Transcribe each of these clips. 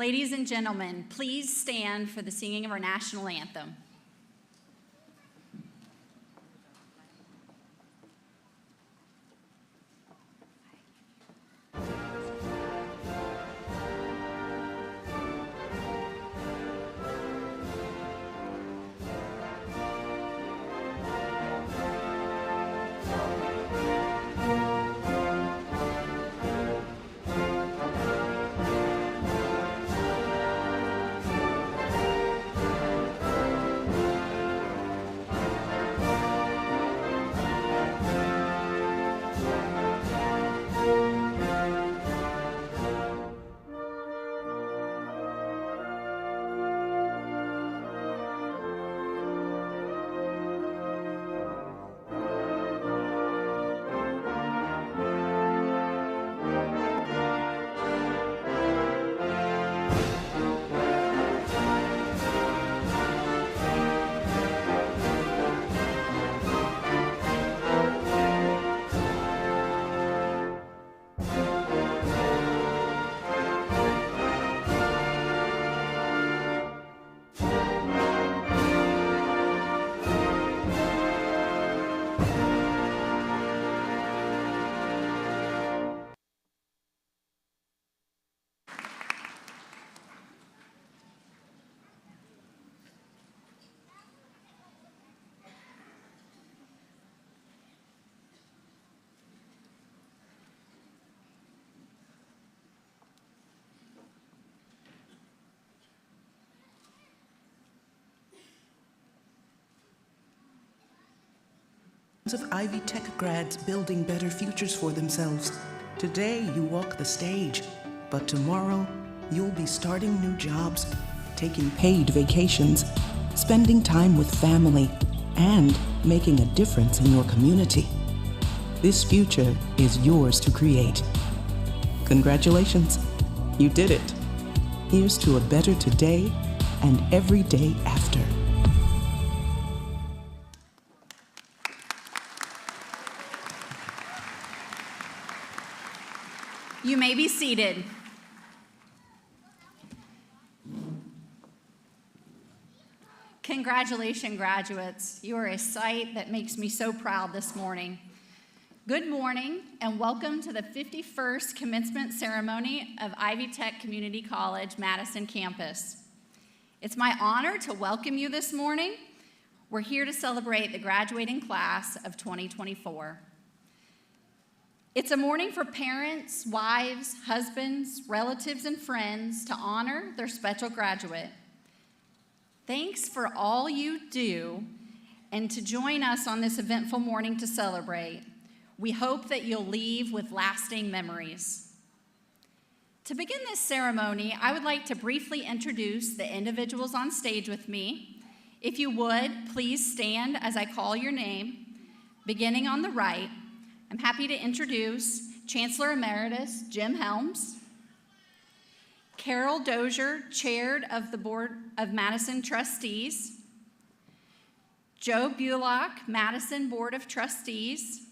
Ladies and gentlemen, please stand for the singing of our national anthem. Of Ivy Tech grads building better futures for themselves. Today you walk the stage, but tomorrow you'll be starting new jobs, taking paid vacations, spending time with family, and making a difference in your community. This future is yours to create. Congratulations, you did it. Here's to a better today and every day after. You may be seated. Congratulations, graduates. You are a sight that makes me so proud this morning. Good morning, and welcome to the 51st Commencement Ceremony of Ivy Tech Community College, Madison campus. It's my honor to welcome you this morning. We're here to celebrate the graduating class of 2024. It's a morning for parents, wives, husbands, relatives, and friends to honor their special graduate. Thanks for all you do and to join us on this eventful morning to celebrate. We hope that you'll leave with lasting memories. To begin this ceremony, I would like to briefly introduce the individuals on stage with me. If you would, please stand as I call your name. Beginning on the right, I'm happy to introduce Chancellor Emeritus Jim Helms, Carol Dozier, Chair of the Board of Madison Trustees, Joe Bullock, Madison Board of Trustees,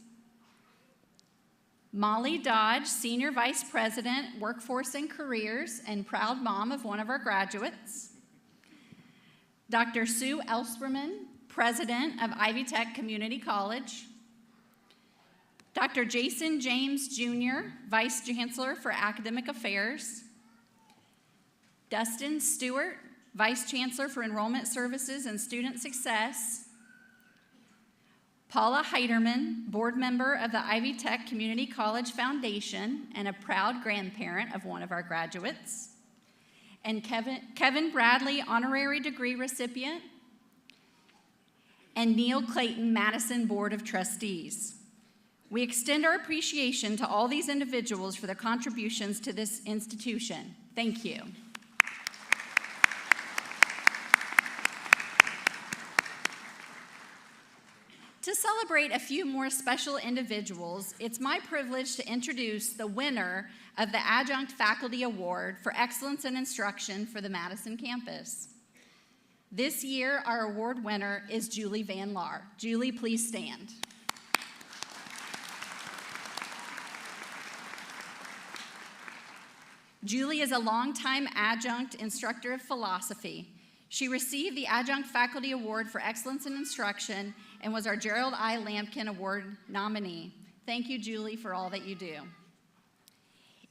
Molly Dodge, Senior Vice President, Workforce and Careers, and proud mom of one of our graduates, Dr. Sue Elsperman, President of Ivy Tech Community College, Dr. Jason James, Jr., Vice Chancellor for Academic Affairs, Dustin Stewart, Vice Chancellor for Enrollment Services and Student Success, Paula Heiderman, Board Member of the Ivy Tech Community College Foundation and a proud grandparent of one of our graduates, and Kevin Bradley, Honorary Degree recipient, and Neil Clayton, Madison Board of Trustees. We extend our appreciation to all these individuals for their contributions to this institution. Thank you. To celebrate a few more special individuals, it's my privilege to introduce the winner of the Adjunct Faculty Award for Excellence in Instruction for the Madison campus. This year, our award winner is Julie Van Laar. Julie, please stand. Julie is a longtime adjunct instructor of philosophy. She received the Adjunct Faculty Award for Excellence in Instruction and was our Gerald I. Lampkin Award nominee. Thank you, Julie, for all that you do.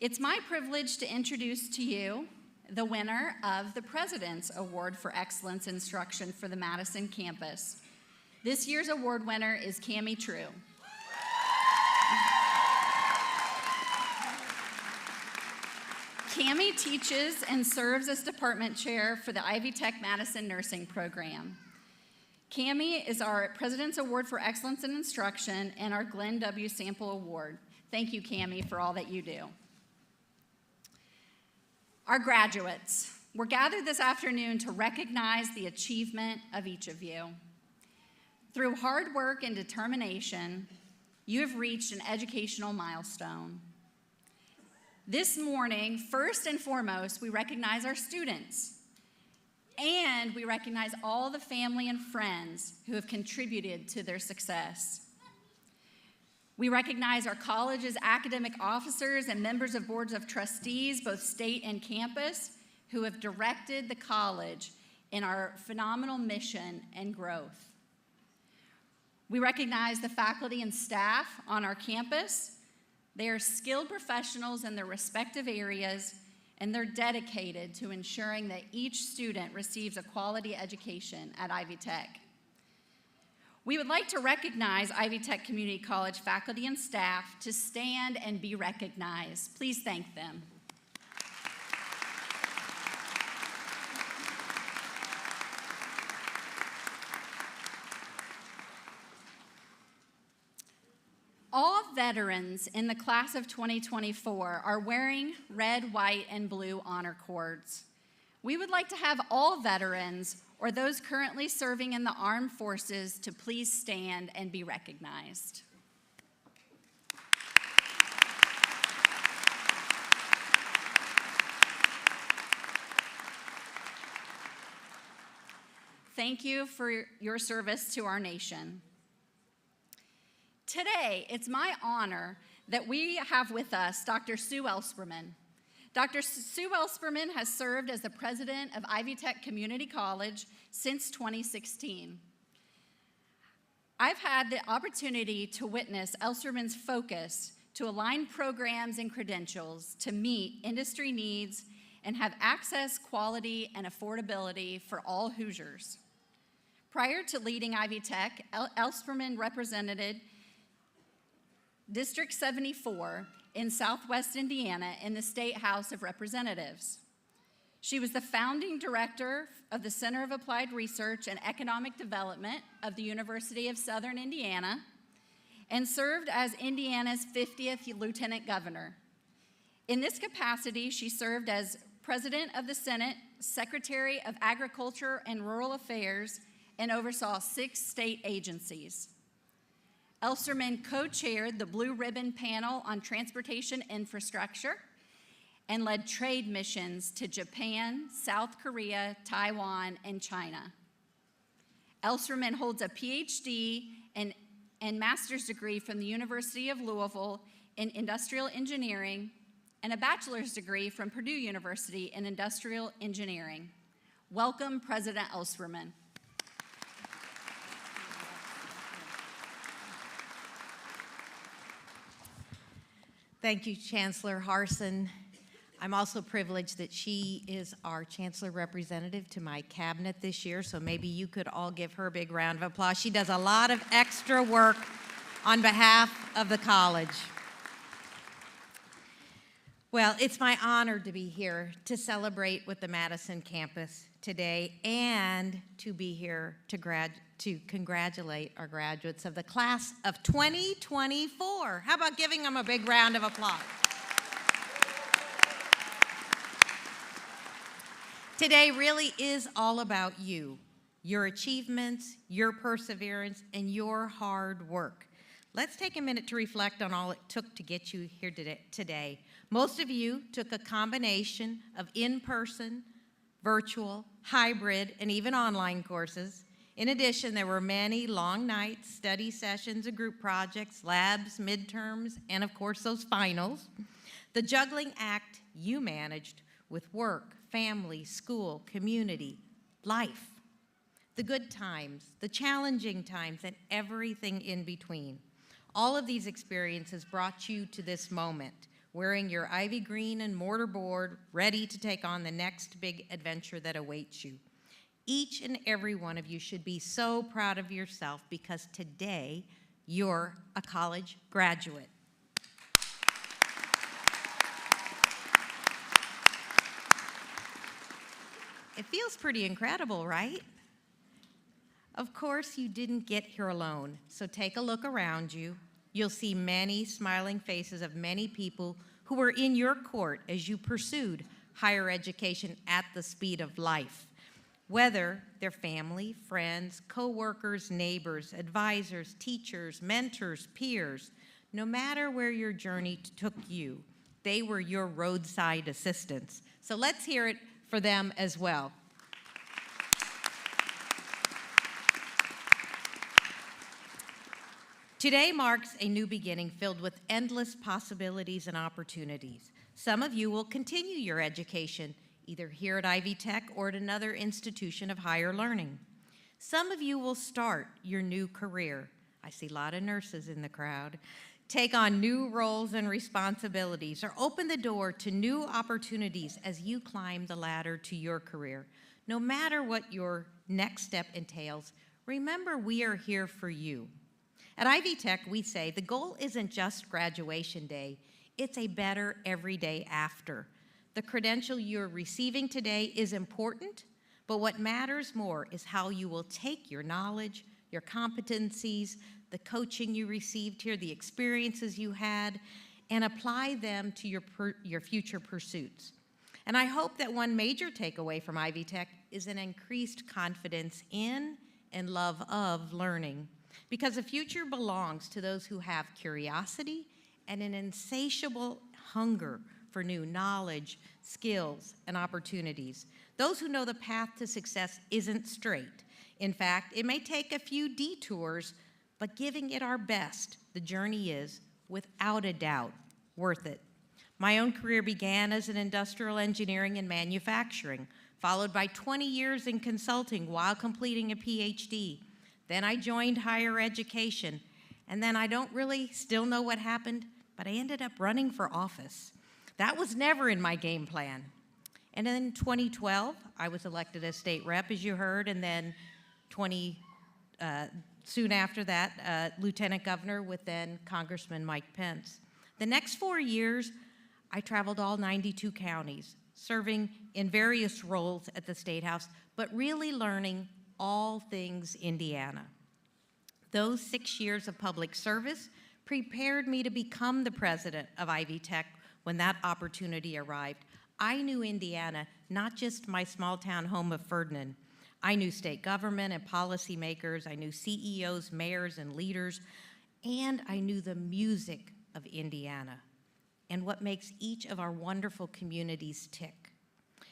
It's my privilege to introduce to you the winner of the President's Award for Excellence in Instruction for the Madison campus. This year's award winner is Cammie True. Cammie teaches and serves as department chair for the Ivy Tech Madison nursing program. Cammie is our President's Award for Excellence in Instruction and our Glenn W. Sample Award. Thank you, Cammie, for all that you do. Our graduates, we're gathered this afternoon to recognize the achievement of each of you. Through hard work and determination, you have reached an educational milestone. This morning, first and foremost, we recognize our students, and we recognize all the family and friends who have contributed to their success. We recognize our college's academic officers and members of boards of trustees, both state and campus, who have directed the college in our phenomenal mission and growth. We recognize the faculty and staff on our campus. They are skilled professionals in their respective areas, and they're dedicated to ensuring that each student receives a quality education at Ivy Tech. We would like to recognize Ivy Tech Community College faculty and staff to stand and be recognized. Please thank them. All veterans in the class of 2024 are wearing red, white, and blue honor cords. We would like to have all veterans or those currently serving in the armed forces to please stand and be recognized. Thank you for your service to our nation. Today, it's my honor that we have with us Dr. Sue Elsperman. Dr. Sue Elsperman has served as the president of Ivy Tech Community College since 2016. I've had the opportunity to witness Elsperman's focus to align programs and credentials to meet industry needs and have access, quality, and affordability for all Hoosiers. Prior to leading Ivy Tech, Elsperman represented District 74 in Southwest Indiana in the State House of Representatives. She was the founding director of the Center of Applied Research and Economic Development of the University of Southern Indiana and served as Indiana's 50th Lieutenant Governor. In this capacity, she served as President of the Senate, Secretary of Agriculture and Rural Affairs, and oversaw 6 state agencies. Elsperman co-chaired the Blue Ribbon Panel on Transportation Infrastructure and led trade missions to Japan, South Korea, Taiwan, and China. Elsperman holds a PhD and master's degree from the University of Louisville in industrial engineering and a bachelor's degree from Purdue University in industrial engineering. Welcome, President Elsperman. Thank you, Chancellor Harsin. I'm also privileged that she is our Chancellor representative to my cabinet this year, so maybe you could all give her a big round of applause. She does a lot of extra work on behalf of the college. Well, it's my honor to be here to celebrate with the Madison campus today and to be here to congratulate our graduates of the class of 2024. How about giving them a big round of applause? Today really is all about you, your achievements, your perseverance, and your hard work. Let's take a minute to reflect on all it took to get you here today. Most of you took a combination of in-person, virtual, hybrid, and even online courses. In addition, there were many long nights, study sessions, and group projects, labs, midterms, and of course those finals. The juggling act you managed with work, family, school, community, life. The good times, the challenging times, and everything in between. All of these experiences brought you to this moment, wearing your ivy green and mortar board, ready to take on the next big adventure that awaits you. Each and every one of you should be so proud of yourself because today you're a college graduate. It feels pretty incredible, right? Of course, you didn't get here alone, so take a look around you. You'll see many smiling faces of many people who were in your court as you pursued higher education at the speed of life. Whether they're family, friends, co-workers, neighbors, advisors, teachers, mentors, peers, no matter where your journey took you, they were your roadside assistants. So let's hear it for them as well. Today marks a new beginning filled with endless possibilities and opportunities. Some of you will continue your education, either here at Ivy Tech or at another institution of higher learning. Some of you will start your new career. I see a lot of nurses in the crowd. Take on new roles and responsibilities, or open the door to new opportunities as you climb the ladder to your career. No matter what your next step entails, remember we are here for you. At Ivy Tech, we say the goal isn't just graduation day, it's a better every day after. The credential you're receiving today is important, but what matters more is how you will take your knowledge, your competencies, the coaching you received here, the experiences you had, and apply them to your future pursuits. And I hope that one major takeaway from Ivy Tech is an increased confidence in and love of learning, because the future belongs to those who have curiosity and an insatiable hunger for new knowledge, skills, and opportunities. Those who know the path to success isn't straight. In fact, it may take a few detours, but giving it our best, the journey is, without a doubt, worth it. My own career began as an industrial engineering and manufacturing, followed by 20 years in consulting while completing a PhD. Then I joined higher education, and then I don't really still know what happened, but I ended up running for office. That was never in my game plan. And in 2012, I was elected as state rep, as you heard, and then soon after that, lieutenant governor with then Congressman Mike Pence. The next 4 years, I traveled all 92 counties, serving in various roles at the State House, but really learning all things Indiana. Those 6 years of public service prepared me to become the president of Ivy Tech when that opportunity arrived. I knew Indiana, not just my small town home of Ferdinand. I knew state government and policymakers, I knew CEOs, mayors, and leaders, and I knew the music of Indiana and what makes each of our wonderful communities tick.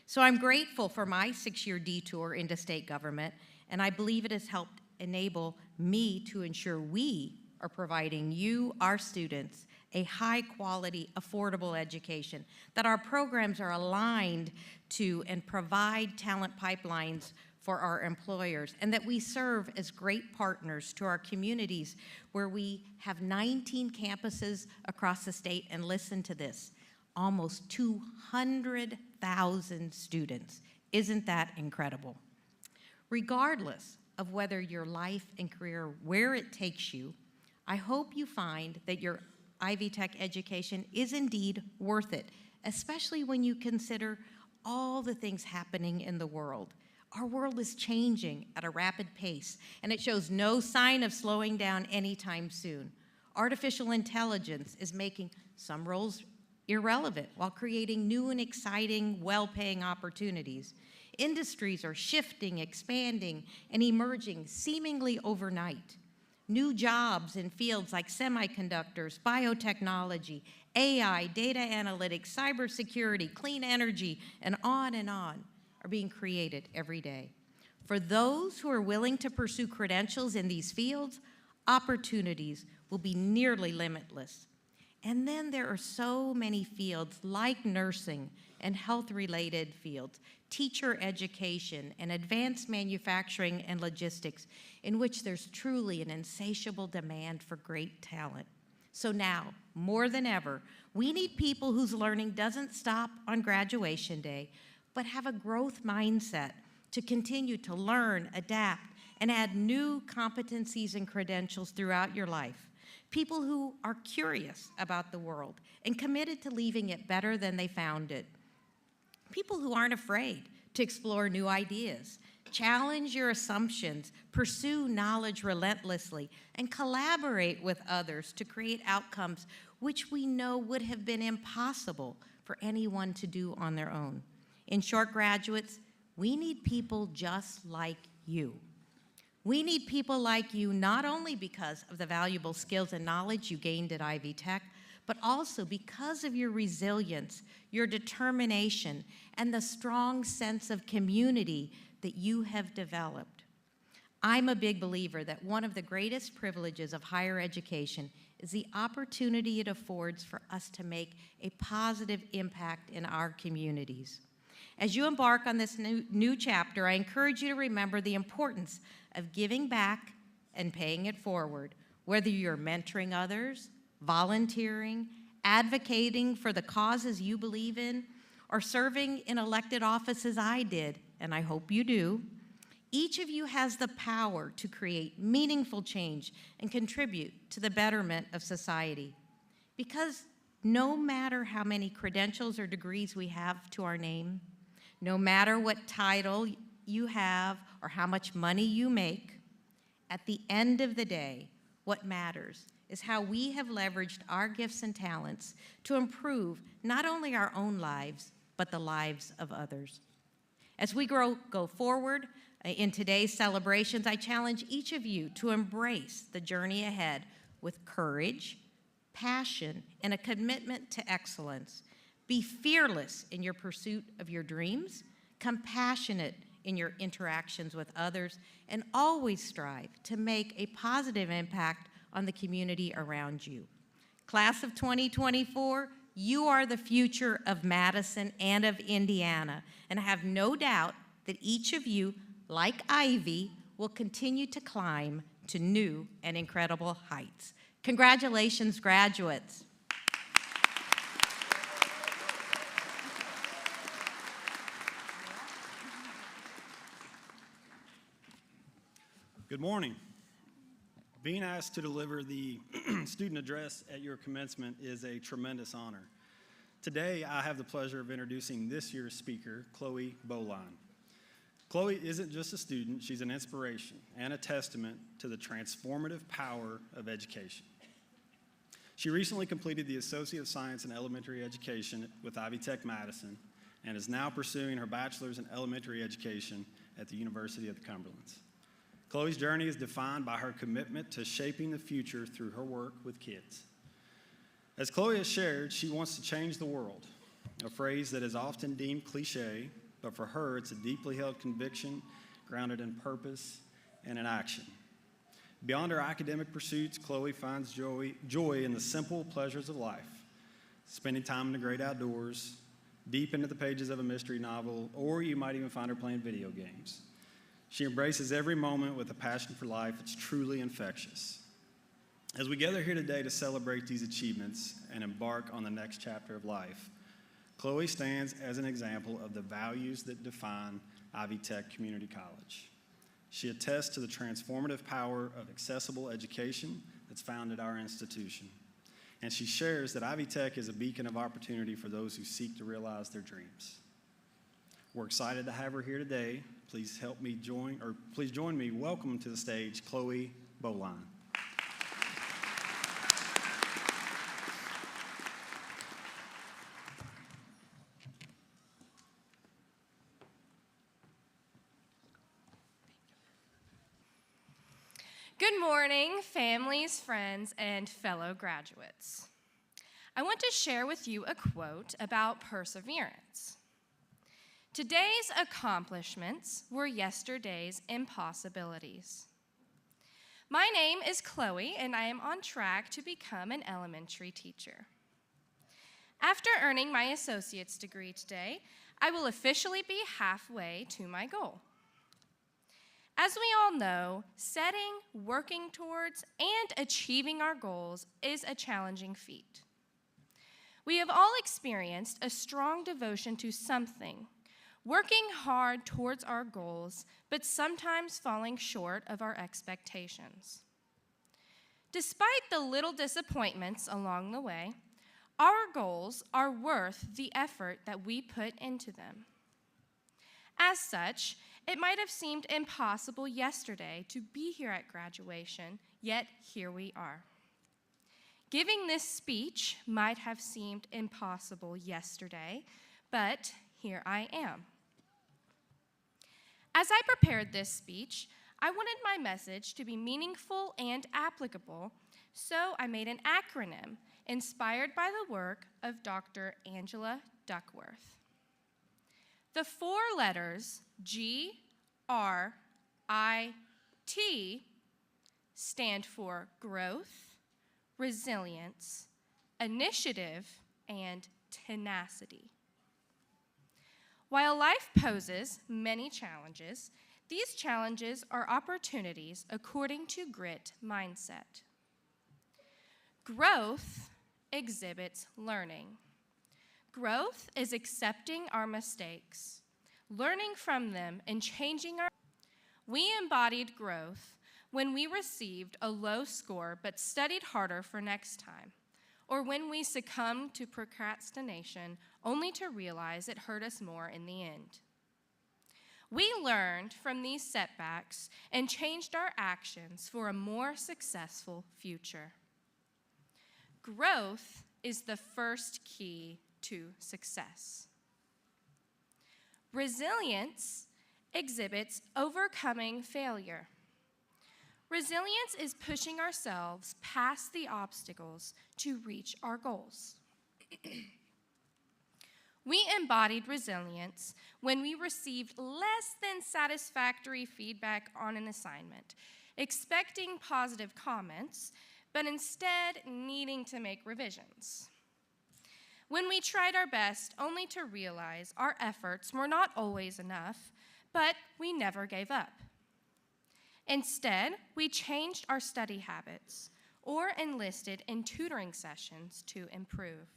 So I'm grateful for my 6-year detour into state government, and I believe it has helped enable me to ensure we are providing you, our students, a high-quality, affordable education, that our programs are aligned to and provide talent pipelines for our employers, and that we serve as great partners to our communities where we have 19 campuses across the state, and listen to this, almost 200,000 students. Isn't that incredible? Regardless of whether your life and career, where it takes you, I hope you find that your Ivy Tech education is indeed worth it, especially when you consider all the things happening in the world. Our world is changing at a rapid pace, and it shows no sign of slowing down anytime soon. Artificial intelligence is making some roles irrelevant while creating new and exciting, well-paying opportunities. Industries are shifting, expanding, and emerging seemingly overnight. New jobs in fields like semiconductors, biotechnology, AI, data analytics, cybersecurity, clean energy, and on are being created every day. For those who are willing to pursue credentials in these fields, opportunities will be nearly limitless. And then there are so many fields like nursing and health-related fields, teacher education, and advanced manufacturing and logistics, in which there's truly an insatiable demand for great talent. So now, more than ever, we need people whose learning doesn't stop on graduation day, but have a growth mindset to continue to learn, adapt, and add new competencies and credentials throughout your life. People who are curious about the world and committed to leaving it better than they found it. People who aren't afraid to explore new ideas, challenge your assumptions, pursue knowledge relentlessly, and collaborate with others to create outcomes which we know would have been impossible for anyone to do on their own. In short, graduates, we need people just like you. We need people like you not only because of the valuable skills and knowledge you gained at Ivy Tech, but also because of your resilience, your determination, and the strong sense of community that you have developed. I'm a big believer that one of the greatest privileges of higher education is the opportunity it affords for us to make a positive impact in our communities. As you embark on this new chapter, I encourage you to remember the importance of giving back and paying it forward, whether you're mentoring others, volunteering, advocating for the causes you believe in, or serving in elected offices I did, and I hope you do. Each of you has the power to create meaningful change and contribute to the betterment of society. Because no matter how many credentials or degrees we have to our name, no matter what title you have or how much money you make, at the end of the day, what matters is how we have leveraged our gifts and talents to improve not only our own lives, but the lives of others. As we go forward in today's celebrations, I challenge each of you to embrace the journey ahead with courage, passion, and a commitment to excellence. Be fearless in your pursuit of your dreams, compassionate in your interactions with others, and always strive to make a positive impact on the community around you. Class of 2024, you are the future of Madison and of Indiana, and I have no doubt that each of you, like Ivy, will continue to climb to new and incredible heights. Congratulations, graduates. Good morning. Being asked to deliver the student address at your commencement is a tremendous honor. Today, I have the pleasure of introducing this year's speaker, Chloe Boline. Chloe isn't just a student, she's an inspiration and a testament to the transformative power of education. She recently completed the Associate of Science in Elementary Education with Ivy Tech Madison and is now pursuing her bachelor's in elementary education at the University of the Cumberlands. Chloe's journey is defined by her commitment to shaping the future through her work with kids. As Chloe has shared, she wants to change the world, a phrase that is often deemed cliche, but for her, it's a deeply held conviction grounded in purpose and in action. Beyond her academic pursuits, Chloe finds joy in the simple pleasures of life, spending time in the great outdoors, deep into the pages of a mystery novel, or you might even find her playing video games. She embraces every moment with a passion for life. It's truly infectious. As we gather here today to celebrate these achievements and embark on the next chapter of life, Chloe stands as an example of the values that define Ivy Tech Community College. She attests to the transformative power of accessible education that's found at our institution. And she shares that Ivy Tech is a beacon of opportunity for those who seek to realize their dreams. We're excited to have her here today. Please join me. Welcome to the stage, Chloe Boline. Good morning, families, friends, and fellow graduates. I want to share with you a quote about perseverance. Today's accomplishments were yesterday's impossibilities. My name is Chloe, and I am on track to become an elementary teacher. After earning my associate's degree today, I will officially be halfway to my goal. As we all know, setting, working towards, and achieving our goals is a challenging feat. We have all experienced a strong devotion to something, working hard towards our goals, but sometimes falling short of our expectations. Despite the little disappointments along the way, our goals are worth the effort that we put into them. As such, it might have seemed impossible yesterday to be here at graduation, yet here we are. Giving this speech might have seemed impossible yesterday, but here I am. As I prepared this speech, I wanted my message to be meaningful and applicable, so I made an acronym inspired by the work of Dr. Angela Duckworth. The 4 letters GRIT stand for growth, resilience, initiative, and tenacity. While life poses many challenges, these challenges are opportunities according to GRIT mindset. Growth exhibits learning. Growth is accepting our mistakes, learning from them, and changing our. We embodied growth when we received a low score but studied harder for next time, or when we succumbed to procrastination only to realize it hurt us more in the end. We learned from these setbacks and changed our actions for a more successful future. Growth is the first key to success. Resilience exhibits overcoming failure. Resilience is pushing ourselves past the obstacles to reach our goals. We embodied resilience when we received less than satisfactory feedback on an assignment, expecting positive comments, but instead needing to make revisions. When we tried our best only to realize our efforts were not always enough, but we never gave up. Instead, we changed our study habits or enlisted in tutoring sessions to improve.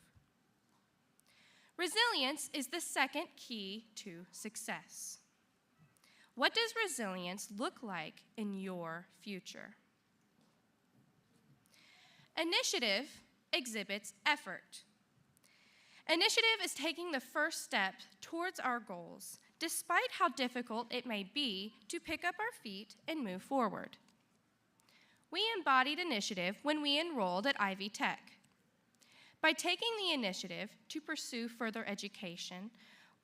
Resilience is the second key to success. What does resilience look like in your future? Initiative exhibits effort. Initiative is taking the first step towards our goals, despite how difficult it may be to pick up our feet and move forward. We embodied initiative when we enrolled at Ivy Tech. By taking the initiative to pursue further education,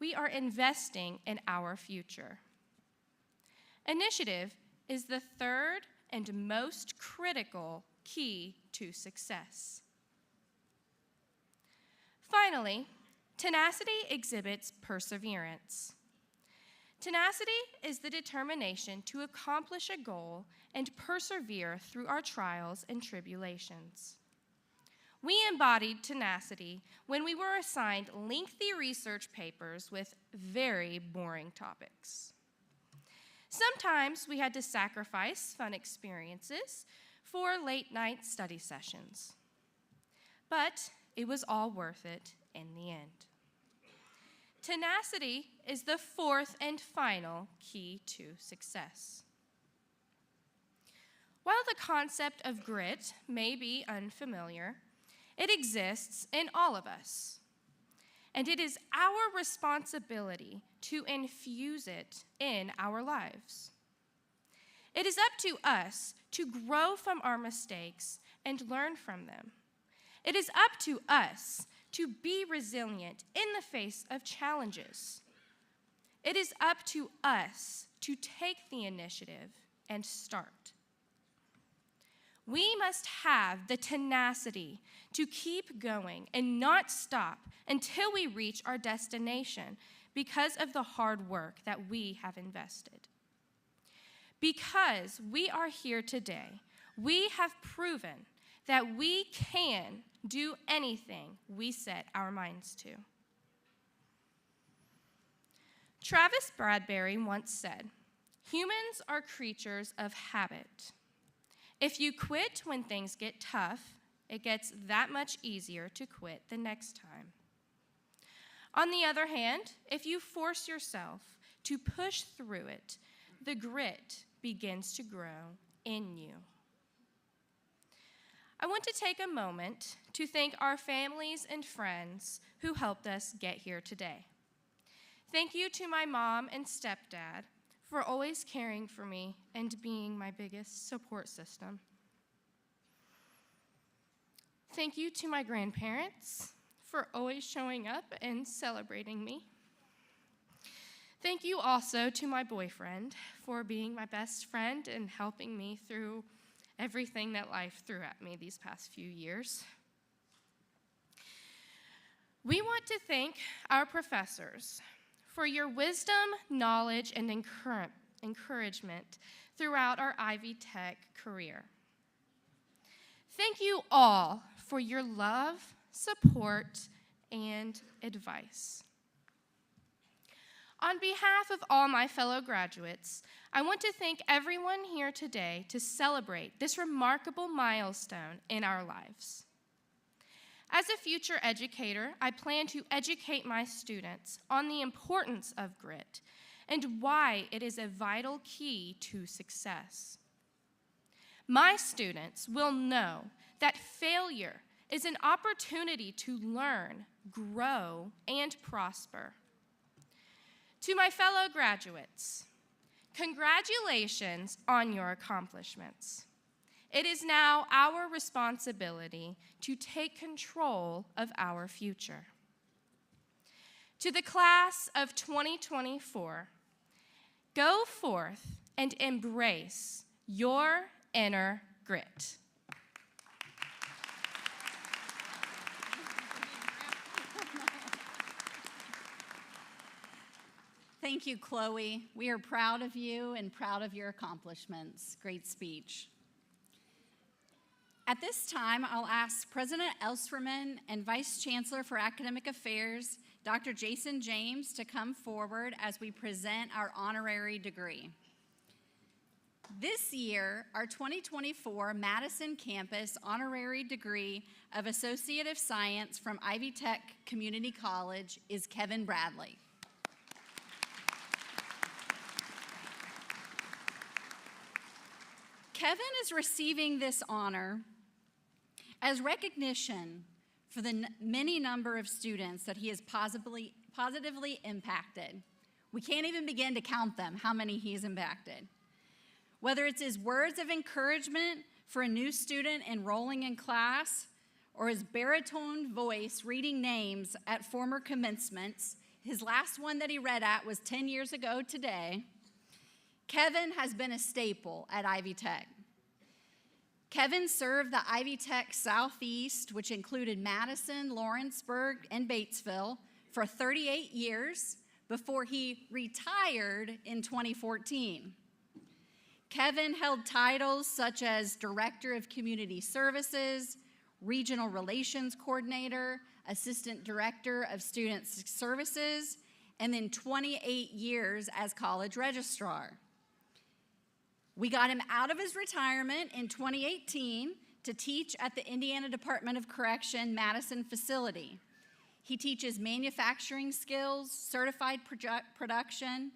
we are investing in our future. Initiative is the third and most critical key to success. Finally, tenacity exhibits perseverance. Tenacity is the determination to accomplish a goal and persevere through our trials and tribulations. We embodied tenacity when we were assigned lengthy research papers with very boring topics. Sometimes we had to sacrifice fun experiences for late-night study sessions. But it was all worth it in the end. Tenacity is the fourth and final key to success. While the concept of grit may be unfamiliar, it exists in all of us, and it is our responsibility to infuse it in our lives. It is up to us to grow from our mistakes and learn from them. It is up to us to be resilient in the face of challenges. It is up to us to take the initiative and start. We must have the tenacity to keep going and not stop until we reach our destination because of the hard work that we have invested. Because we are here today, we have proven that we can do anything we set our minds to. Travis Bradbury once said, "Humans are creatures of habit. If you quit when things get tough, it gets that much easier to quit the next time. On the other hand, if you force yourself to push through it, the grit begins to grow in you." I want to take a moment to thank our families and friends who helped us get here today. Thank you to my mom and stepdad for always caring for me and being my biggest support system. Thank you to my grandparents for always showing up and celebrating me. Thank you also to my boyfriend for being my best friend and helping me through everything that life threw at me these past few years. We want to thank our professors for your wisdom, knowledge, and encouragement throughout our Ivy Tech career. Thank you all for your love, support, and advice. On behalf of all my fellow graduates, I want to thank everyone here today to celebrate this remarkable milestone in our lives. As a future educator, I plan to educate my students on the importance of grit and why it is a vital key to success. My students will know that failure is an opportunity to learn, grow, and prosper. To my fellow graduates, congratulations on your accomplishments. It is now our responsibility to take control of our future. To the class of 2024, go forth and embrace your inner grit. Thank you, Chloe. We are proud of you and proud of your accomplishments. Great speech. At this time, I'll ask President Elsperman and Vice Chancellor for Academic Affairs, Dr. Jason James, to come forward as we present our honorary degree. This year, our 2024 Madison campus honorary degree of Associate of Science from Ivy Tech Community College is Kevin Bradley. Kevin is receiving this honor as recognition for the many number of students that he has positively impacted. We can't even begin to count them, how many he's impacted. Whether it's his words of encouragement for a new student enrolling in class, or his baritone voice reading names at former commencements, his last one that he read at was 10 years ago today, Kevin has been a staple at Ivy Tech. Kevin served the Ivy Tech Southeast, which included Madison, Lawrenceburg, and Batesville, for 38 years before he retired in 2014. Kevin held titles such as Director of Community Services, Regional Relations Coordinator, Assistant Director of Student Services, and then 28 years as College Registrar. We got him out of his retirement in 2018 to teach at the Indiana Department of Correction Madison facility. He teaches manufacturing skills, certified production,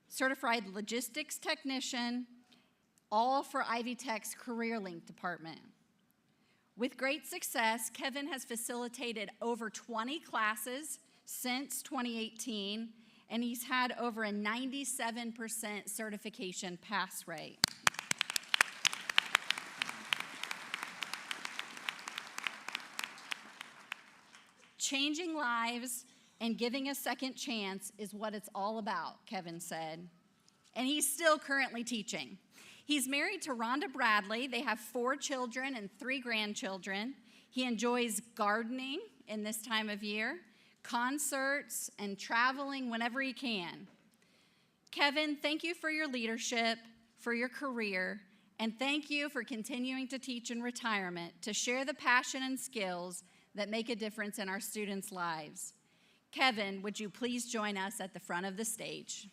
certified logistics technician, all for Ivy Tech's Career Link department. With great success, Kevin has facilitated over 20 classes since 2018, and he's had over a 97% certification pass rate. Changing lives and giving a second chance is what it's all about, Kevin said. And he's still currently teaching. He's married to Rhonda Bradley. They have 4 children and 3 grandchildren. He enjoys gardening in this time of year, concerts, and traveling whenever he can. Kevin, thank you for your leadership, for your career, And thank you for continuing to teach in retirement to share the passion and skills that make a difference in our students' lives. Kevin, would you please join us at the front of the stage?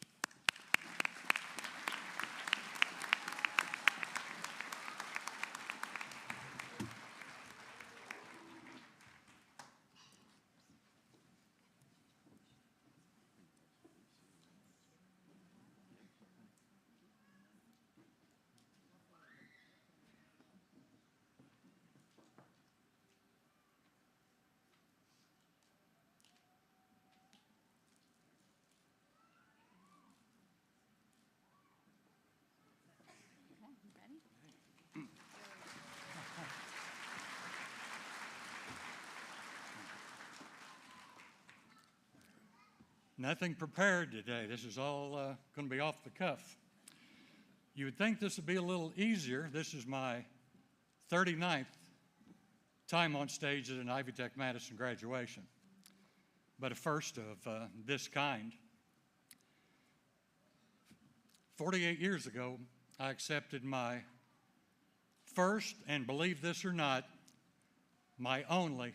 Nothing prepared today. This is all going to be off the cuff. You would think this would be a little easier. This is my 39th time on stage at an Ivy Tech Madison graduation, but a first of this kind. 48 years ago, I accepted my first, and believe this or not, my only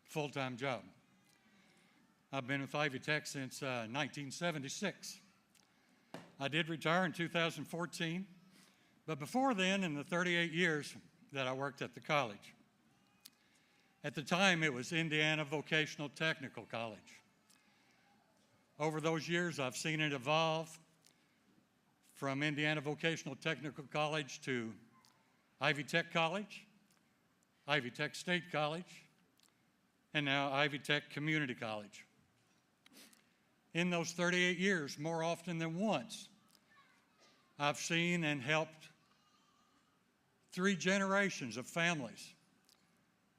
full-time job. I've been with Ivy Tech since 1976. I did retire in 2014, but before then, in the 38 years that I worked at the college. At the time, it was Indiana Vocational Technical College. Over those years, I've seen it evolve from Indiana Vocational Technical College to Ivy Tech College, Ivy Tech State College, and now Ivy Tech Community College. In those 38 years, more often than once, I've seen and helped 3 generations of families.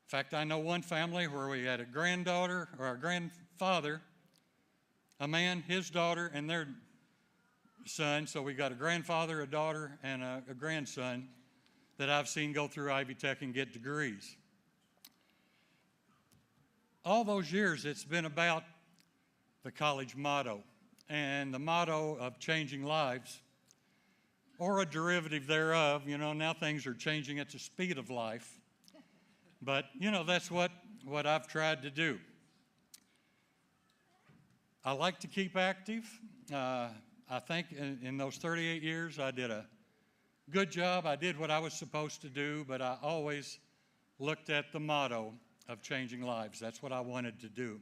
In fact, I know one family where we had a granddaughter or a grandfather, a man, his daughter, and their son. So we got a grandfather, a daughter, and a grandson that I've seen go through Ivy Tech and get degrees. All those years, it's been about the college motto, and the motto of changing lives, or a derivative thereof. You know, now things are changing at the speed of life, but you know, that's what I've tried to do. I like to keep active. I think in those 38 years, I did a good job. I did what I was supposed to do, but I always looked at the motto of changing lives. That's what I wanted to do.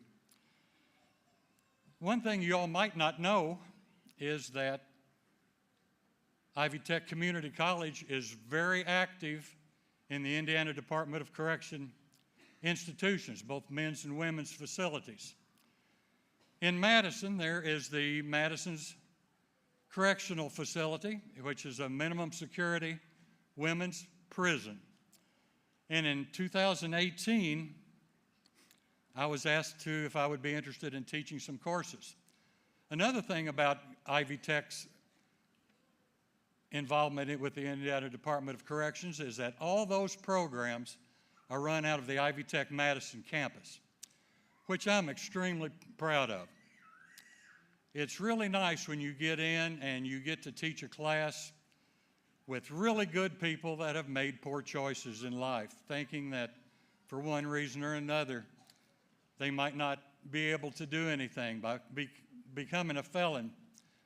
One thing you all might not know is that Ivy Tech Community College is very active in the Indiana Department of Correction institutions, both men's and women's facilities. In Madison, there is the Madison's Correctional Facility, which is a minimum security women's prison. And in 2018, I was asked if I would be interested in teaching some courses. Another thing about Ivy Tech's involvement with the Indiana Department of Corrections is that all those programs are run out of the Ivy Tech Madison campus, which I'm extremely proud of. It's really nice when you get in and you get to teach a class with really good people that have made poor choices in life, thinking that for one reason or another, they might not be able to do anything. By becoming a felon,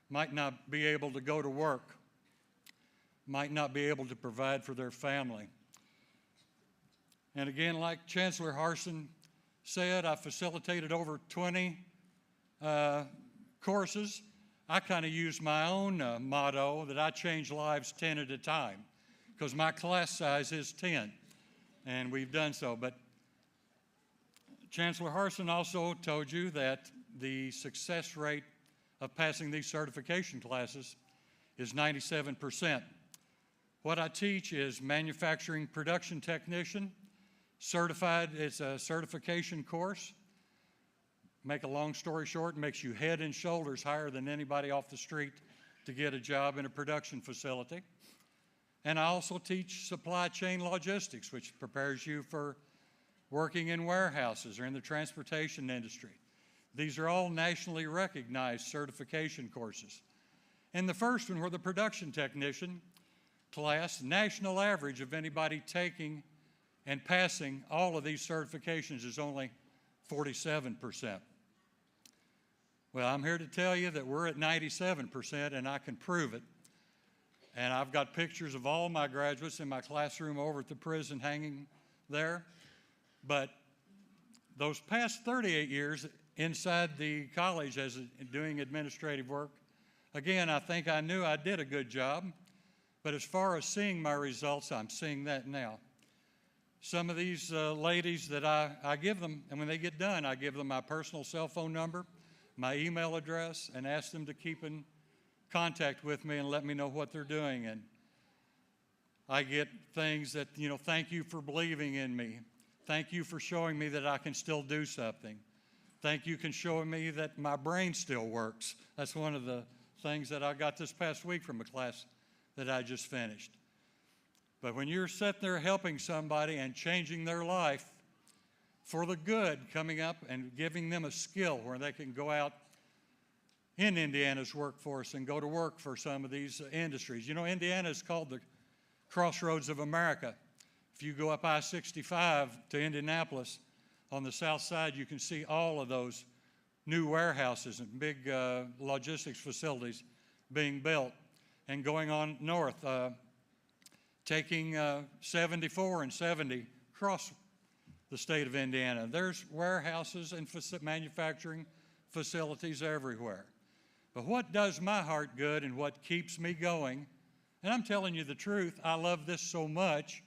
might not be able to go to work, might not be able to provide for their family. And again, like Chancellor Harsin said, I facilitated over 20 courses. I kind of use my own motto that I change lives 10 at a time, because my class size is 10, and we've done so. But Chancellor Harsin also told you that the success rate of passing these certification classes is 97%. What I teach is manufacturing production technician, certified. It's a certification course. Make a long story short, makes you head and shoulders higher than anybody off the street to get a job in a production facility. And I also teach supply chain logistics, which prepares you for working in warehouses or in the transportation industry. These are all nationally recognized certification courses. And the first one, where the production technician, class. National average of anybody taking and passing all of these certifications is only 47%. Well, I'm here to tell you that we're at 97%, and I can prove it. And I've got pictures of all my graduates in my classroom over at the prison hanging there. But those past 38 years inside the college as doing administrative work, again, I think I knew I did a good job. But as far as seeing my results, I'm seeing that now. Some of these ladies that I give them, and when they get done, I give them my personal cell phone number, my email address, and ask them to keep in contact with me and let me know what they're doing. And I get things that, thank you for believing in me. Thank you for showing me that I can still do something. Thank you for showing me that my brain still works. That's one of the things that I got this past week from a class that I just finished. But when you're sitting there helping somebody and changing their life for the good, coming up and giving them a skill where they can go out in Indiana's workforce and go to work for some of these industries. Indiana is called the crossroads of America. If you go up I-65 to Indianapolis, on the south side, you can see all of those new warehouses and big logistics facilities being built. And going on north, taking 74 and 70 across the state of Indiana. There's warehouses and manufacturing facilities everywhere. But what does my heart good and what keeps me going, and I'm telling you the truth, I love this so much,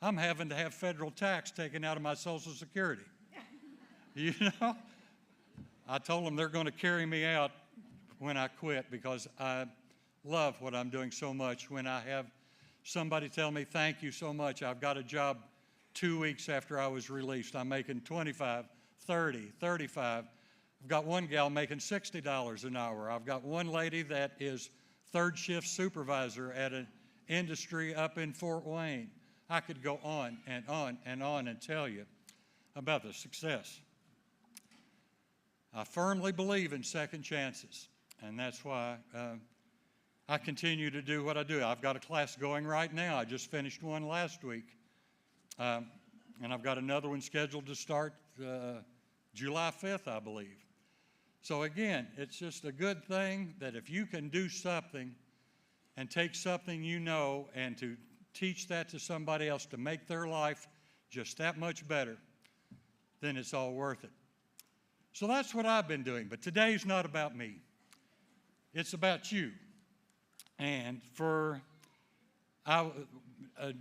I'm having to have federal tax taken out of my Social Security. I told them they're going to carry me out when I quit because I love what I'm doing so much. When I have somebody tell me, thank you so much, I've got a job 2 weeks after I was released. I'm making 25, 30, 35. I've got one gal making $60 an hour. I've got one lady that is third shift supervisor at an industry up in Fort Wayne. I could go on and on and on and tell you about the success. I firmly believe in second chances, and that's why I continue to do what I do. I've got a class going right now. I just finished one last week, and I've got another one scheduled to start July 5th, I believe. So again, it's just a good thing that if you can do something and take something and to teach that to somebody else to make their life just that much better, then it's all worth it. So that's what I've been doing. But today's not about me. It's about you. And for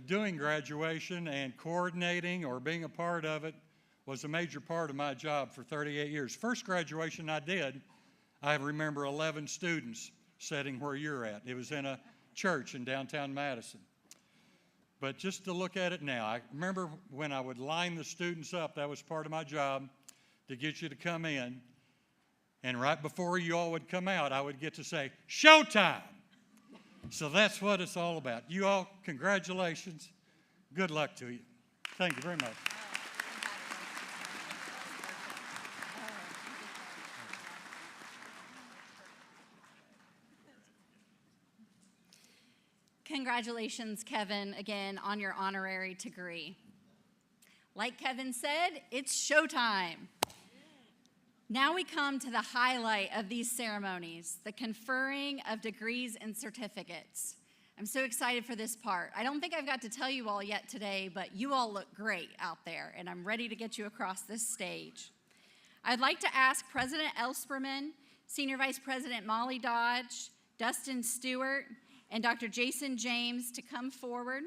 doing graduation and coordinating or being a part of it was a major part of my job for 38 years. First graduation I did, I remember 11 students sitting where you're at. It was in a church in downtown Madison. But just to look at it now, I remember when I would line the students up, that was part of my job, to get you to come in. And right before you all would come out, I would get to say, showtime. So that's what it's all about. You all, congratulations. Good luck to you. Thank you very much. Congratulations, Kevin, again on your honorary degree. Like Kevin said, it's showtime. Now we come to the highlight of these ceremonies, the conferring of degrees and certificates. I'm so excited for this part. I don't think I've got to tell you all yet today, but you all look great out there, and I'm ready to get you across this stage. I'd like to ask President Elsperman, Senior Vice President Molly Dodge, Dustin Stewart, and Dr. Jason James to come forward.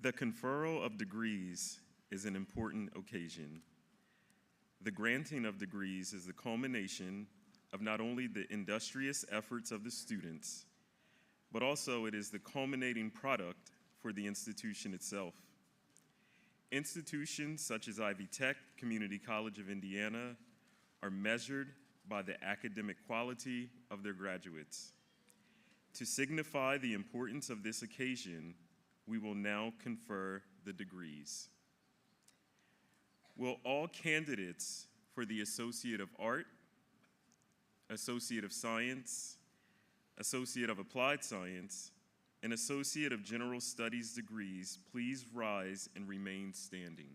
The conferral of degrees is an important occasion. The granting of degrees is the culmination of not only the industrious efforts of the students, but also it is the culminating product for the institution itself. Institutions such as Ivy Tech Community College of Indiana are measured by the academic quality of their graduates. To signify the importance of this occasion, we will now confer the degrees. Will all candidates for the Associate of Art, Associate of Science, Associate of Applied Science, and Associate of General Studies degrees please rise and remain standing?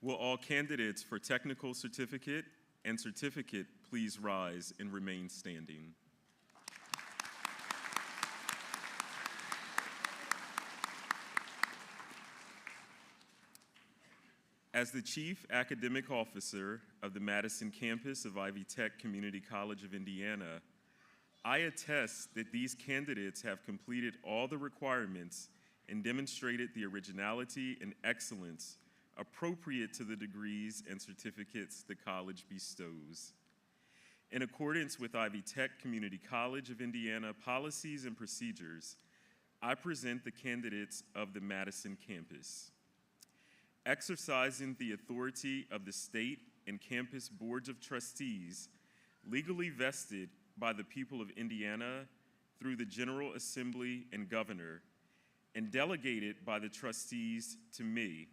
Will all candidates for technical certificate and certificate please rise and remain standing? As the Chief Academic Officer of the Madison campus of Ivy Tech Community College of Indiana, I attest that these candidates have completed all the requirements and demonstrated the originality and excellence appropriate to the degrees and certificates the college bestows. In accordance with Ivy Tech Community College of Indiana policies and procedures, I present the candidates of the Madison campus. Exercising the authority of the state and campus boards of trustees, legally vested by the people of Indiana through the General Assembly and Governor, and delegated by the trustees to me,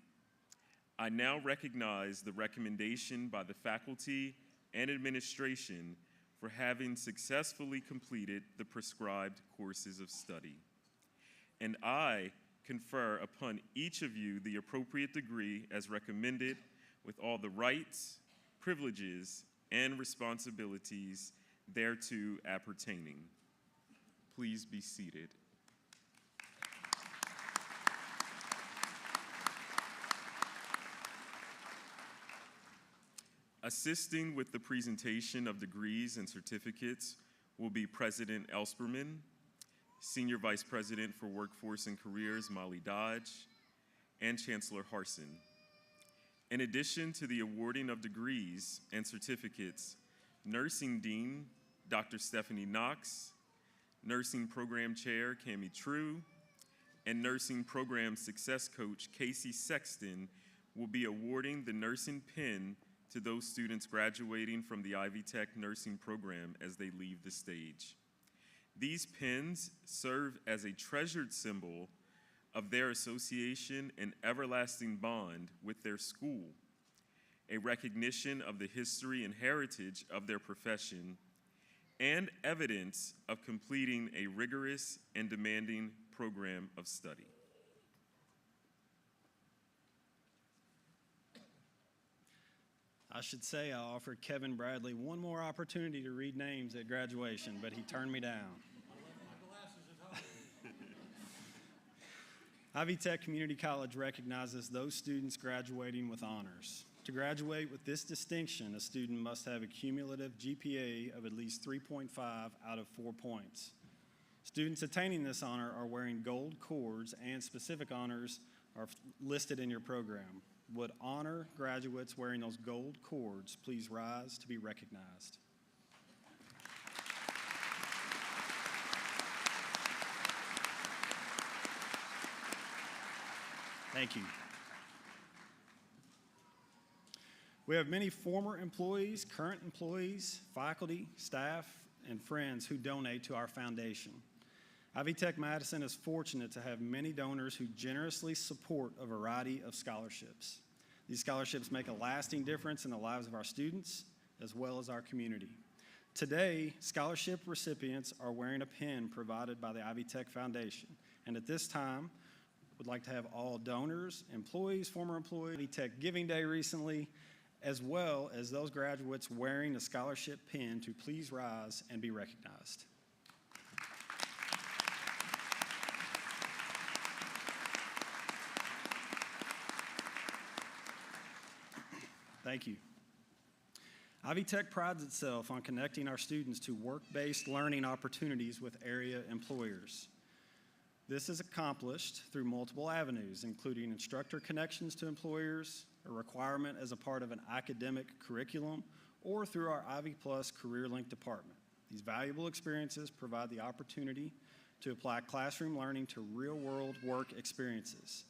I now recognize the recommendation by the faculty and administration for having successfully completed the prescribed courses of study. And I confer upon each of you the appropriate degree as recommended, with all the rights, privileges, and responsibilities thereto appertaining. Please be seated. Assisting with the presentation of degrees and certificates will be President Elsperman, Senior Vice President for Workforce and Careers, Molly Dodge, and Chancellor Harsin. In addition to the awarding of degrees and certificates, Nursing Dean, Dr. Stephanie Knox, Nursing Program Chair, Cammie True, and Nursing Program Success Coach, Casey Sexton, will be awarding the nursing pin to those students graduating from the Ivy Tech nursing program as they leave the stage. These pins serve as a treasured symbol of their association and everlasting bond with their school, a recognition of the history and heritage of their profession, and evidence of completing a rigorous and demanding program of study. I should say I offered Kevin Bradley one more opportunity to read names at graduation, but he turned me down. Ivy Tech Community College recognizes those students graduating with honors. To graduate with this distinction, a student must have a cumulative GPA of at least 3.5 out of 4 points. Students attaining this honor are wearing gold cords, and specific honors are listed in your program. Would honor graduates wearing those gold cords please rise to be recognized? Thank you. We have many former employees, current employees, faculty, staff, and friends who donate to our foundation. Ivy Tech Madison is fortunate to have many donors who generously support a variety of scholarships. These scholarships make a lasting difference in the lives of our students as well as our community. Today, scholarship recipients are wearing a pin provided by the Ivy Tech Foundation. And at this time, we'd like to have all donors, employees, former employees, Ivy Tech Giving Day recently, as well as those graduates wearing a scholarship pin to please rise and be recognized. Thank you. Ivy Tech prides itself on connecting our students to work-based learning opportunities with area employers. This is accomplished through multiple avenues, including instructor connections to employers, a requirement as a part of an academic curriculum, or through our Ivy Plus Career Link department. These valuable experiences provide the opportunity to apply classroom learning to real-world work experiences.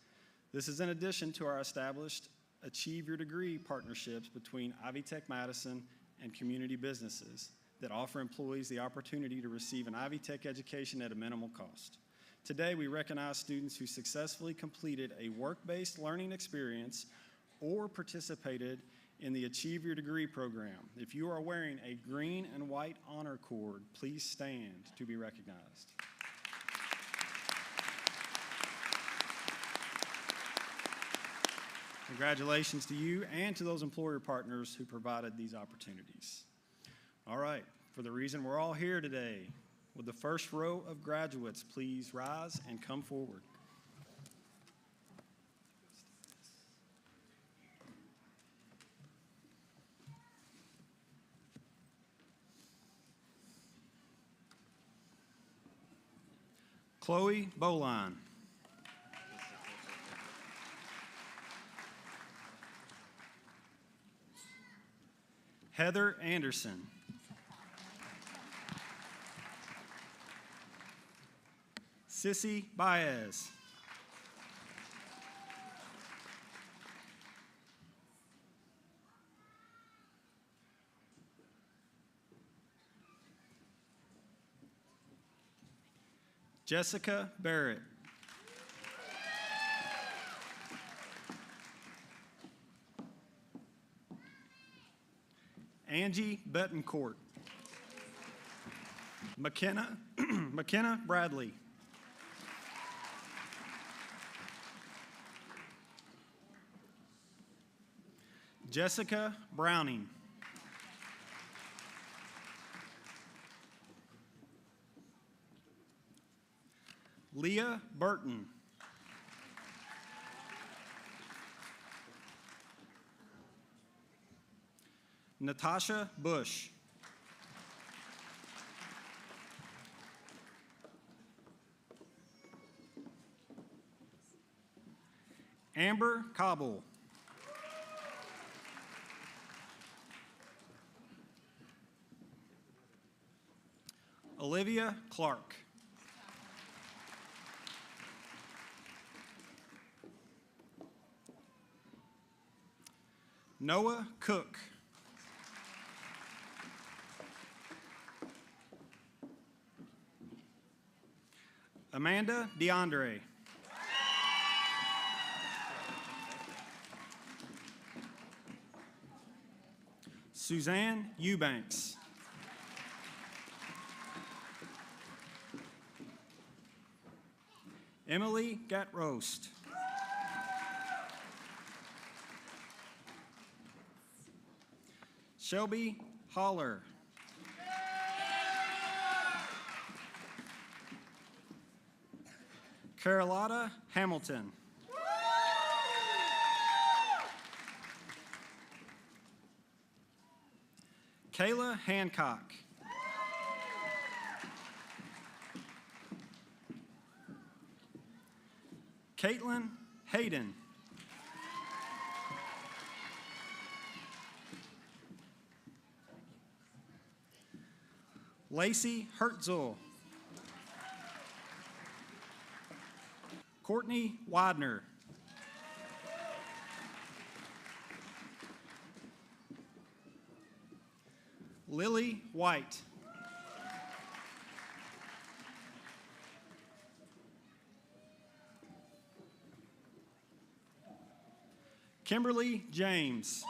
This is in addition to our established Achieve Your Degree partnerships between Ivy Tech Madison and community businesses that offer employees the opportunity to receive an Ivy Tech education at a minimal cost. Today, we recognize students who successfully completed a work-based learning experience or participated in the Achieve Your Degree program. If you are wearing a green and white honor cord, please stand to be recognized. Congratulations to you and to those employer partners who provided these opportunities. All right, for the reason we're all here today, would the first row of graduates please rise and come forward? Chloe Boline. Heather Anderson. Sissy Baez. Jessica Barrett. Angie Betancourt. McKenna Bradley. Jessica Browning. Leah Burton. Natasha Bush. Amber Cobble. Olivia Clark. Noah Cook. Amanda DeAndre. Suzanne Eubanks. Emily Gatrost. Shelby Holler. Carlotta Hamilton. Kayla Hancock. Caitlin Hayden. Lacey Hertzel. Courtney Widener. Lily White. Kimberly James.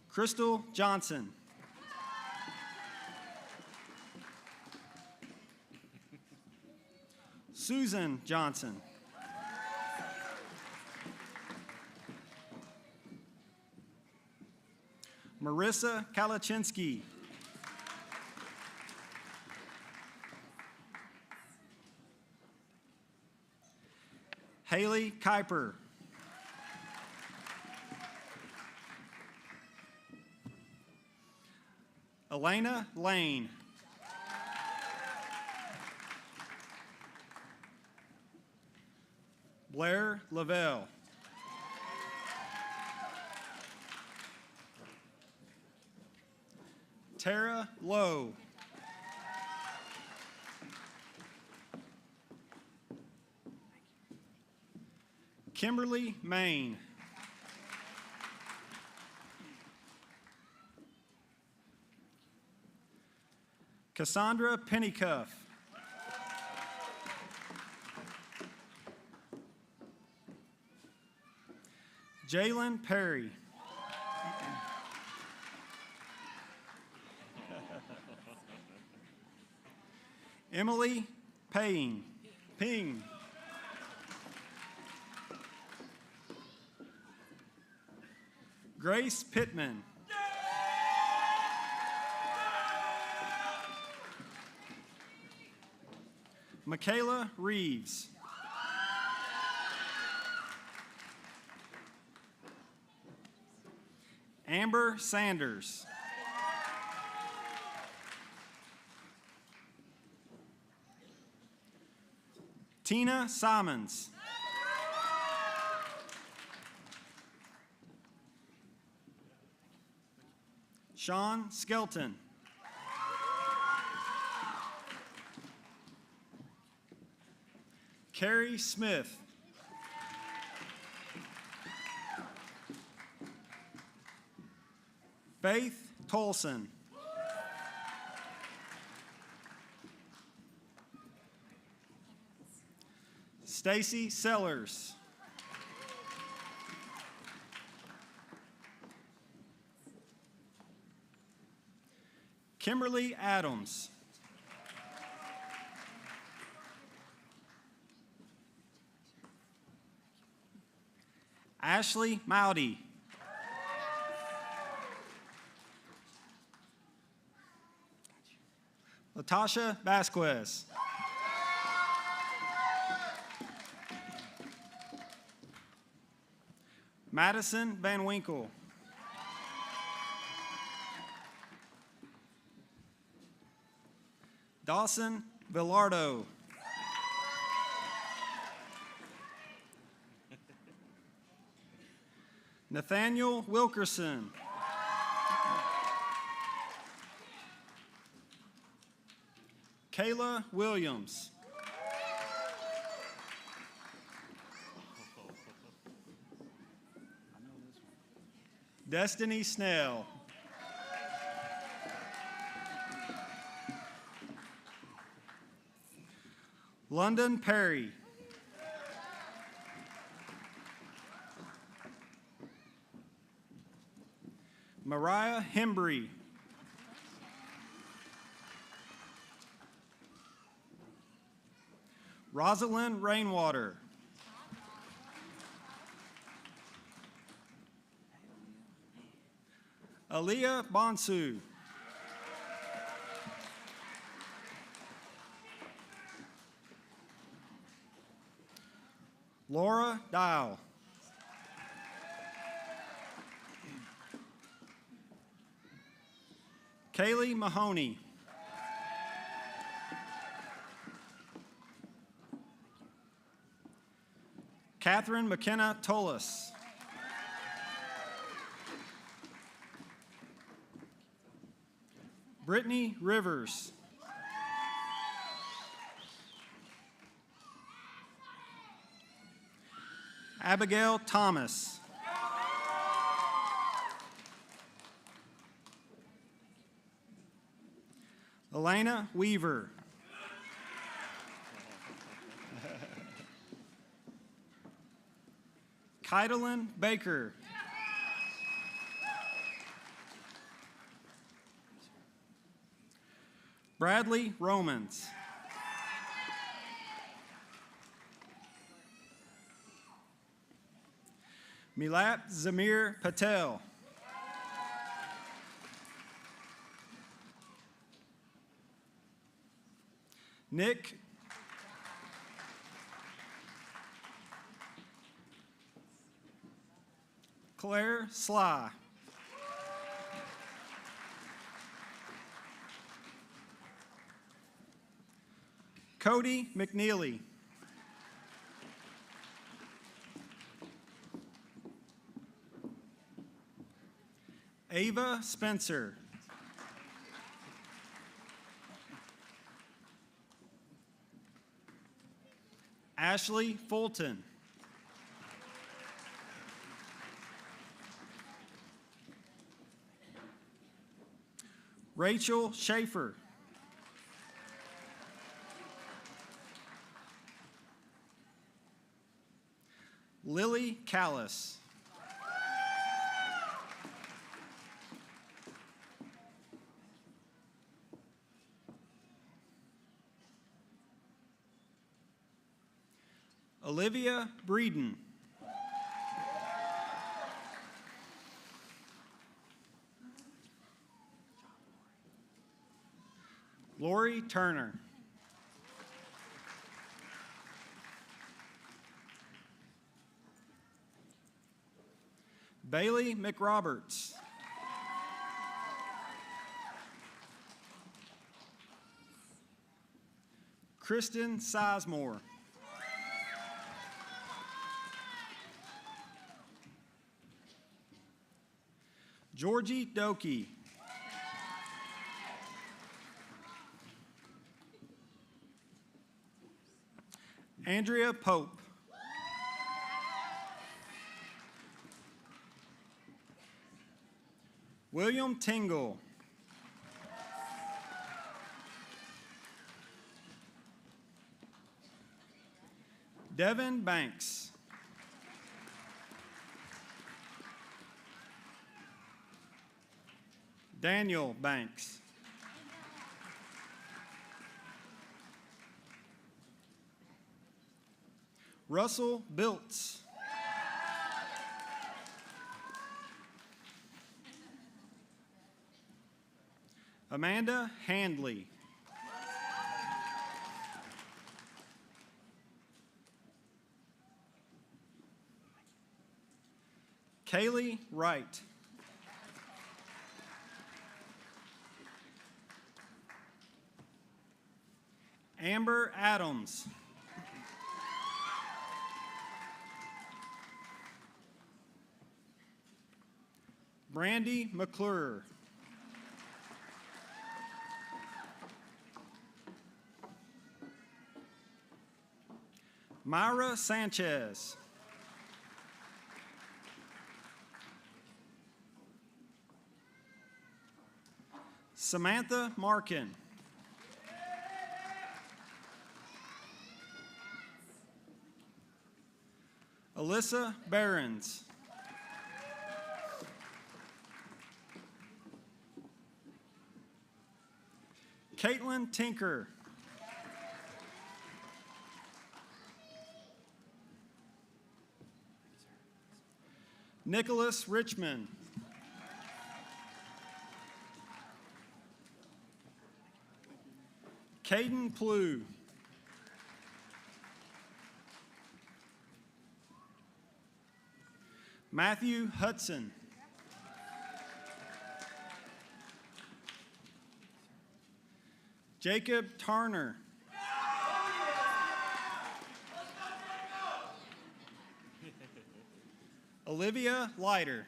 Crystal Johnson. Susan Johnson. Marissa Kalachinsky. Haley Kuiper. Elena Lane. Blair Lavelle. Tara Lowe. Kimberly Main. Cassandra Pennycuff. Jalen Perry. Emily Paying. Ping. Grace Pittman. Michaela Reeves. Amber Sanders. Tina Simons. Sean Skelton. Carrie Smith. Faith Tolson. Stacy Sellers. Kimberly Adams. Ashley Mowdy. Latasha Vasquez. Madison Van Winkle. Dawson Villardo. Nathaniel Wilkerson. Kayla Williams. Destiny Snell. London Perry. Mariah Hembry. Rosalind Rainwater. Aaliyah Bonsu. Laura Dial. Kaylee Mahoney. Catherine McKenna Tolis. Brittany Rivers. Abigail Thomas. Elena Weaver. Kaitlin Baker. Bradley Romans. Milat Zamir Patel. Nick Claire Sly. Cody McNeely. Ava Spencer. Ashley Fulton. Rachel Schaefer. Lily Callis. Olivia Breeden. Lori Turner. Bailey McRoberts. Kristen Sizemore. Georgie Dokie. Andrea Pope. William Tingle. Devin Banks. Daniel Banks. Russell Biltz. Amanda Handley. Kaylee Wright. Amber Adams. Brandy McClure. Myra Sanchez. Samantha Markin. Alyssa Behrens. Caitlin Tinker. Nicholas Richmond. Caden Plew. Matthew Hudson. Jacob Tarner. Olivia Leiter.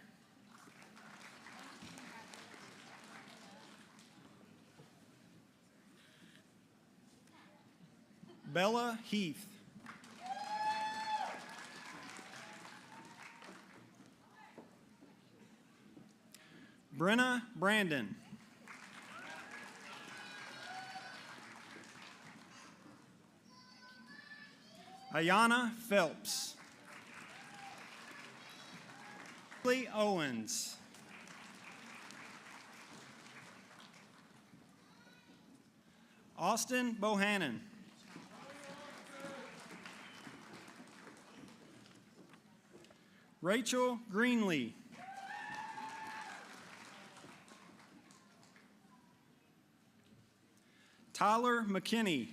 Bella Heath. Brenna Brandon. Ayana Phelps. Lee Owens. Austin Bohannon. Rachel Greenlee. Tyler McKinney.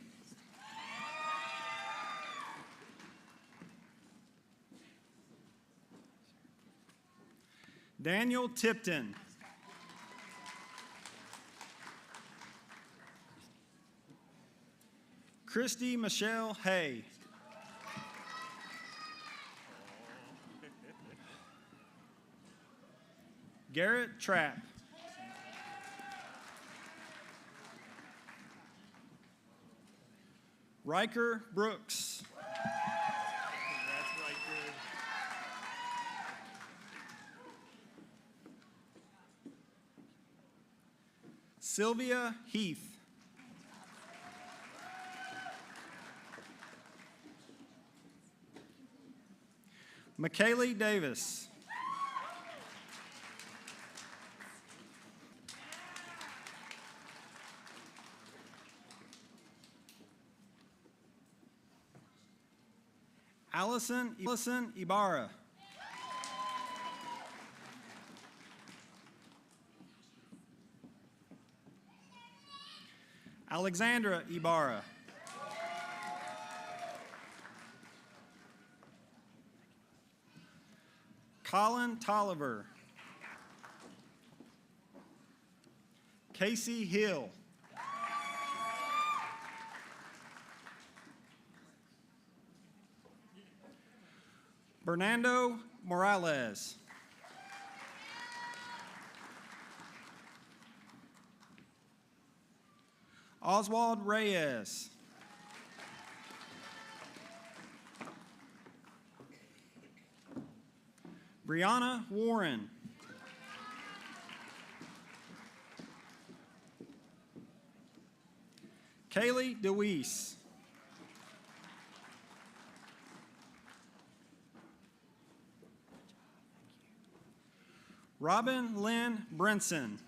Daniel Tipton. Christy Michelle Hay. Garrett Trapp. Riker Brooks. That's right there. Sylvia Heath. McKaylee Davis. Allison Ibarra. Alexandra Ibarra. Colin Tolliver. Casey Hill. Bernardo Morales. Oswald Reyes. Brianna Warren. Kaylee DeWeese. Robin Lynn Brinson.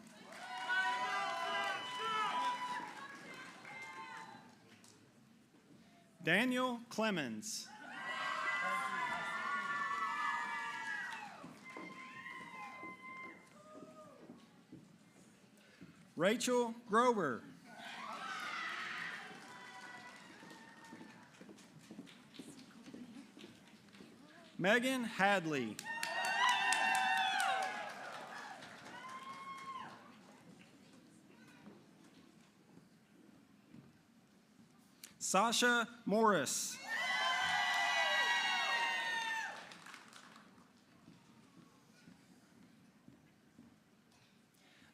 Daniel Clemens. Rachel Grover. Megan Hadley. Sasha Morris.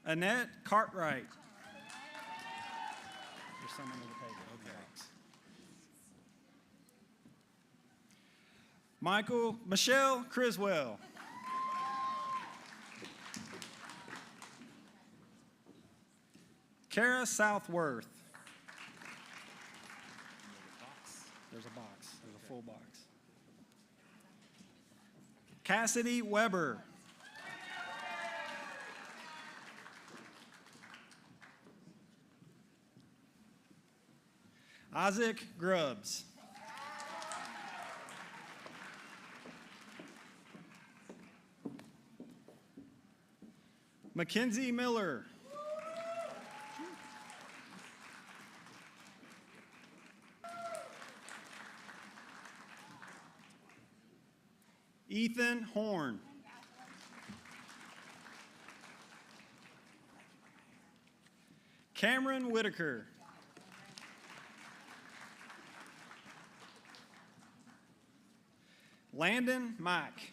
Annette Cartwright. There's some under the table. Okay. Michelle Criswell. Kara Southworth. There's a box. There's a full box. Cassidy Weber. Isaac Grubbs. Mackenzie Miller. Ethan Horn. Cameron Whitaker. Landon Mack.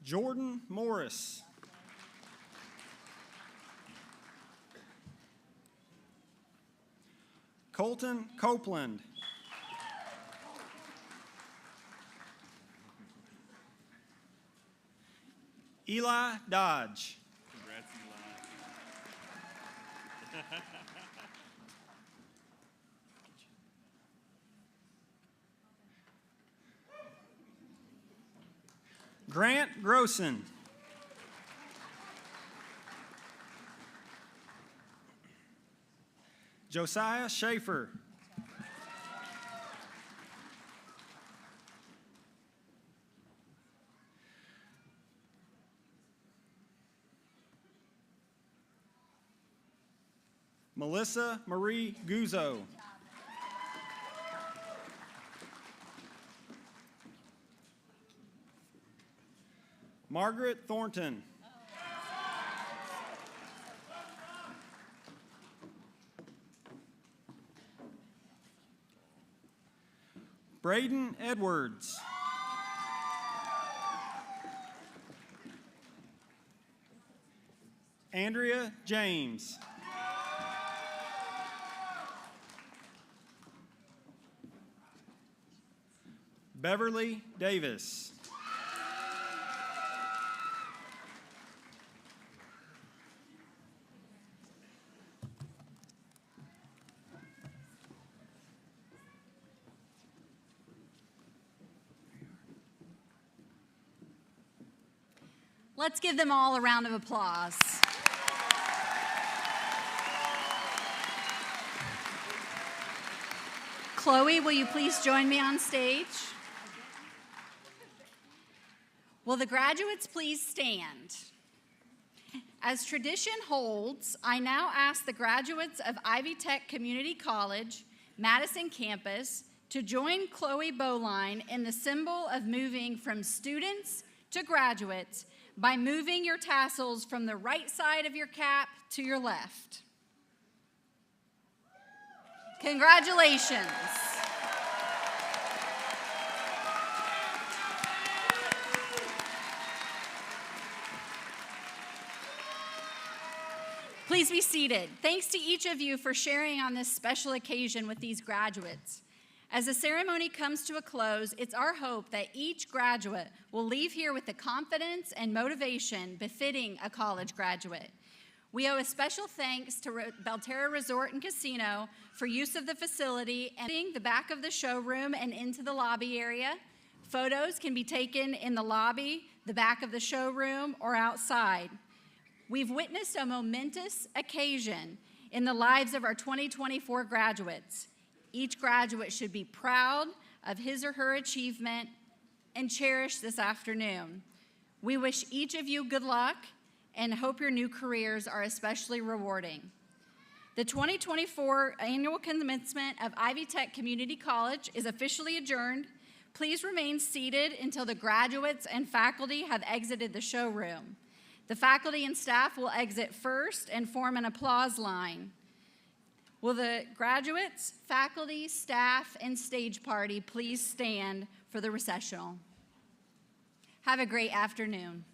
Jordan Morris. Colton Copeland. Eli Dodge. Congrats, Eli. Grant Grossen. Josiah Schaefer. Melissa Marie Guzzo. Margaret Thornton. Braden Edwards. Andrea James. Beverly Davis. Let's give them all a round of applause. Chloe, will you please join me on stage? Will the graduates please stand? As tradition holds, I now ask the graduates of Ivy Tech Community College, Madison campus, to join Chloe Bowline in the symbol of moving from students to graduates by moving your tassels from the right side of your cap to your left. Congratulations. Please be seated. Thanks to each of you for sharing on this special occasion with these graduates. As the ceremony comes to a close, it's our hope that each graduate will leave here with the confidence and motivation befitting a college graduate. We owe a special thanks to Belterra Resort and Casino for use of the facility and the back of the showroom and into the lobby area. Photos can be taken in the lobby, the back of the showroom, or outside. We've witnessed a momentous occasion in the lives of our 2024 graduates. Each graduate should be proud of his or her achievement and cherish this afternoon. We wish each of you good luck and hope your new careers are especially rewarding. The 2024 annual commencement of Ivy Tech Community College is officially adjourned. Please remain seated until the graduates and faculty have exited the showroom. The faculty and staff will exit first and form an applause line. Will the graduates, faculty, staff, and stage party please stand for the recessional? Have a great afternoon.